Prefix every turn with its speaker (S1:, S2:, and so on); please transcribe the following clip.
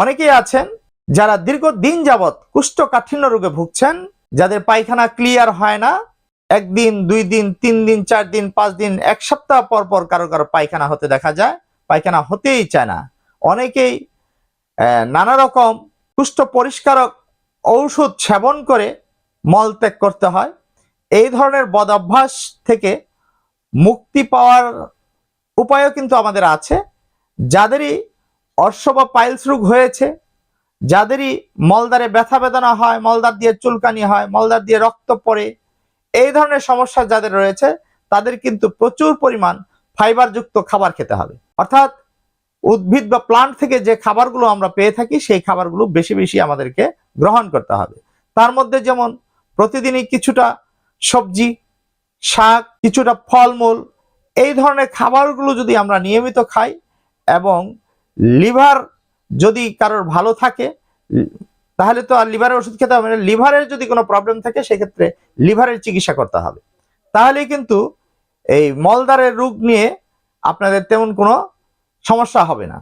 S1: অনেকেই আছেন যারা দীর্ঘদিন যাবৎ কোষ্ঠকাঠিন্য রোগে ভুগছেন, যাদের পায়খানা ক্লিয়ার হয় না, একদিন, 2 দিন, 3 দিন, 4 দিন, 5 দিন, 1 সপ্তাহ পর পর কারো কারো পায়খানা হতে দেখা যায়, পায়খানা হতেই চায় না। অনেকেই নানা রকম কুষ্ঠ পরিষ্কারক ঔষধ সেবন করে মলত্যাগ করতে হয়। এই ধরনের বদ অভ্যাস থেকে মুক্তি পাওয়ার উপায়ও কিন্তু আমাদের আছে। যাদেরই অর্শ বা পাইলস রোগ হয়েছে, যাদেরই মলদ্বারে ব্যথা বেদনা হয়, মলদ্বার দিয়ে চুলকানি হয়, মলদ্বার দিয়ে রক্ত পড়ে, এই ধরনের সমস্যা যাদের রয়েছে তাদের কিন্তু প্রচুর পরিমাণ ফাইবারযুক্ত খাবার খেতে হবে। অর্থাৎ উদ্ভিদ বা প্লান্ট থেকে যে খাবারগুলো আমরা পেয়ে থাকি সেই খাবারগুলো বেশি বেশি আমাদেরকে গ্রহণ করতে হবে। তার মধ্যে যেমন প্রতিদিনই কিছুটা সবজি, শাক, কিছুটা ফলমূল, এই ধরনের খাবারগুলো যদি আমরা নিয়মিত খাই এবং লিভার যদি কারোর ভালো থাকে তাহলে তো আর লিভারের ওষুধ খেতে হবে না। লিভারের যদি কোনো প্রবলেম থাকে সেক্ষেত্রে লিভারের চিকিৎসা করতে হবে। তাহলেই কিন্তু এই মলদ্বারের রোগ নিয়ে আপনাদের তেমন কোনো সমস্যা হবে না।